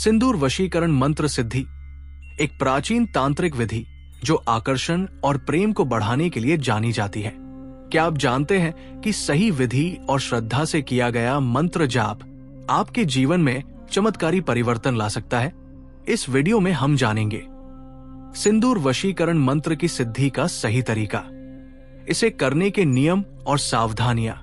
सिंदूर वशीकरण मंत्र सिद्धि एक प्राचीन तांत्रिक विधि जो आकर्षण और प्रेम को बढ़ाने के लिए जानी जाती है। क्या आप जानते हैं कि सही विधि और श्रद्धा से किया गया मंत्र जाप आपके जीवन में चमत्कारी परिवर्तन ला सकता है? इस वीडियो में हम जानेंगे सिंदूर वशीकरण मंत्र की सिद्धि का सही तरीका, इसे करने के नियम और सावधानियां,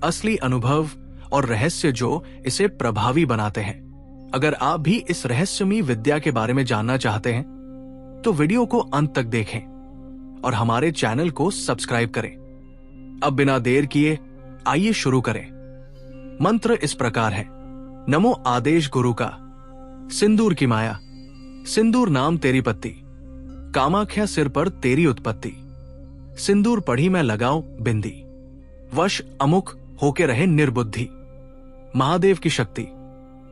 असली अनुभव और रहस्य जो इसे प्रभावी बनाते हैं। अगर आप भी इस रहस्यमयी विद्या के बारे में जानना चाहते हैं तो वीडियो को अंत तक देखें और हमारे चैनल को सब्सक्राइब करें। अब बिना देर किए आइए शुरू करें। मंत्र इस प्रकार है। नमो आदेश गुरु का। सिंदूर की माया। सिंदूर नाम तेरी पत्ती, कामाख्या सिर पर तेरी उत्पत्ति। सिंदूर पढ़ी मैं लगाऊं बिंदी, वश अमुख होके रहे निर्बुद्धि। महादेव की शक्ति,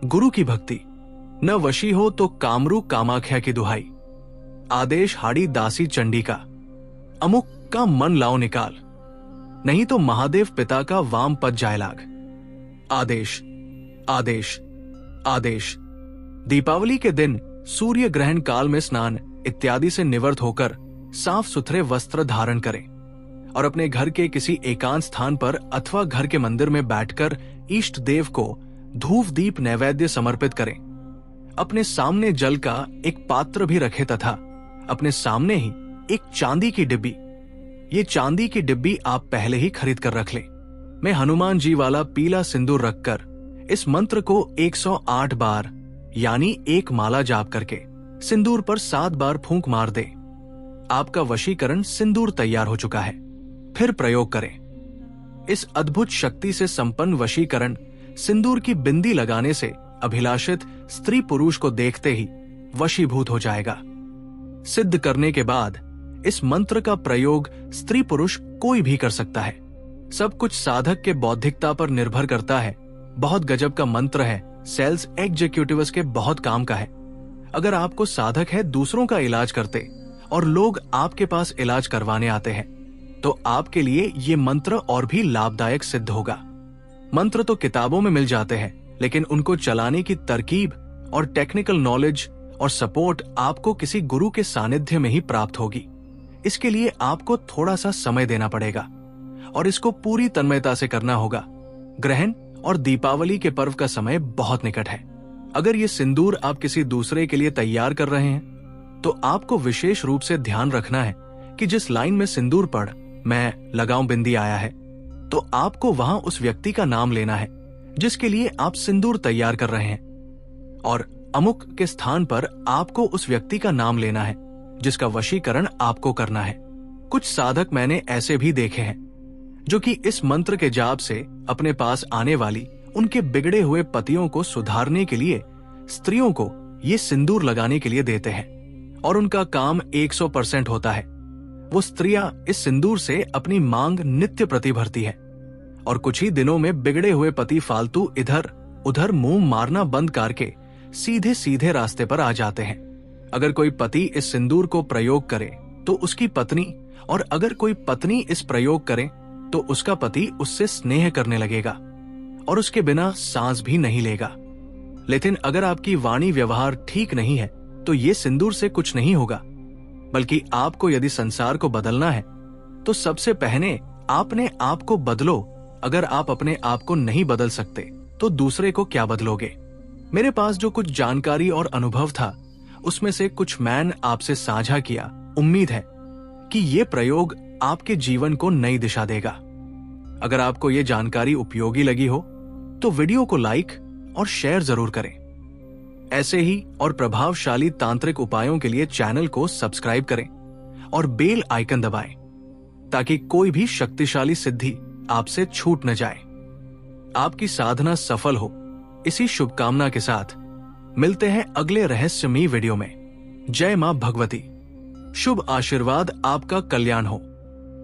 गुरु की भक्ति, न वशी हो तो कामरू कामाख्या की दुहाई। आदेश हाड़ी दासी चंडी का, अमुक का मन लाओ निकाल, नहीं तो महादेव पिता का वाम पद जाए लाग। आदेश आदेश आदेश। दीपावली के दिन सूर्य ग्रहण काल में स्नान इत्यादि से निवृत्त होकर साफ सुथरे वस्त्र धारण करें और अपने घर के किसी एकांत स्थान पर अथवा घर के मंदिर में बैठकर इष्ट देव को धूप दीप नैवेद्य समर्पित करें। अपने सामने जल का एक पात्र भी रखें तथा अपने सामने ही एक चांदी की डिब्बी, ये चांदी की डिब्बी आप पहले ही खरीद कर रख लें। मैं हनुमान जी वाला पीला सिंदूर रखकर इस मंत्र को 108 बार यानी एक माला जाप करके सिंदूर पर 7 बार फूंक मार दे। आपका वशीकरण सिंदूर तैयार हो चुका है। फिर प्रयोग करें। इस अद्भुत शक्ति से संपन्न वशीकरण सिंदूर की बिंदी लगाने से अभिलाषित स्त्री पुरुष को देखते ही वशीभूत हो जाएगा। सिद्ध करने के बाद इस मंत्र का प्रयोग स्त्री पुरुष कोई भी कर सकता है। सब कुछ साधक के बौद्धिकता पर निर्भर करता है। बहुत गजब का मंत्र है। सेल्स एग्जीक्यूटिव्स के बहुत काम का है। अगर आपको साधक है दूसरों का इलाज करते और लोग आपके पास इलाज करवाने आते हैं तो आपके लिए ये मंत्र और भी लाभदायक सिद्ध होगा। मंत्र तो किताबों में मिल जाते हैं, लेकिन उनको चलाने की तरकीब और टेक्निकल नॉलेज और सपोर्ट आपको किसी गुरु के सानिध्य में ही प्राप्त होगी। इसके लिए आपको थोड़ा सा समय देना पड़ेगा और इसको पूरी तन्मयता से करना होगा। ग्रहण और दीपावली के पर्व का समय बहुत निकट है। अगर ये सिंदूर आप किसी दूसरे के लिए तैयार कर रहे हैं तो आपको विशेष रूप से ध्यान रखना है कि जिस लाइन में सिंदूर पढ़ मैं लगाऊं बिंदी आया है तो आपको वहां उस व्यक्ति का नाम लेना है जिसके लिए आप सिंदूर तैयार कर रहे हैं, और अमुक के स्थान पर आपको उस व्यक्ति का नाम लेना है जिसका वशीकरण आपको करना है। कुछ साधक मैंने ऐसे भी देखे हैं जो कि इस मंत्र के जाप से अपने पास आने वाली उनके बिगड़े हुए पतियों को सुधारने के लिए स्त्रियों को ये सिंदूर लगाने के लिए देते हैं और उनका काम 100% होता है। वो स्त्रियां इस सिंदूर से अपनी मांग नित्य प्रति भरती है और कुछ ही दिनों में बिगड़े हुए पति फालतू इधर उधर मुंह मारना बंद करके सीधे सीधे रास्ते पर आ जाते हैं। अगर कोई पति इस सिंदूर को प्रयोग करे तो उसकी पत्नी, और अगर कोई पत्नी इस प्रयोग करे तो उसका पति उससे स्नेह करने लगेगा और उसके बिना सांस भी नहीं लेगा। लेकिन अगर आपकी वाणी व्यवहार ठीक नहीं है तो ये सिंदूर से कुछ नहीं होगा, बल्कि आपको यदि संसार को बदलना है तो सबसे पहले आपने आप को बदलो। अगर आप अपने आप को नहीं बदल सकते तो दूसरे को क्या बदलोगे? मेरे पास जो कुछ जानकारी और अनुभव था उसमें से कुछ मैंने आपसे साझा किया। उम्मीद है कि ये प्रयोग आपके जीवन को नई दिशा देगा। अगर आपको ये जानकारी उपयोगी लगी हो तो वीडियो को लाइक और शेयर जरूर करें। ऐसे ही और प्रभावशाली तांत्रिक उपायों के लिए चैनल को सब्सक्राइब करें और बेल आइकन दबाएं ताकि कोई भी शक्तिशाली सिद्धि आपसे छूट न जाए। आपकी साधना सफल हो, इसी शुभकामना के साथ मिलते हैं अगले रहस्यमयी वीडियो में। जय मां भगवती। शुभ आशीर्वाद आपका कल्याण हो।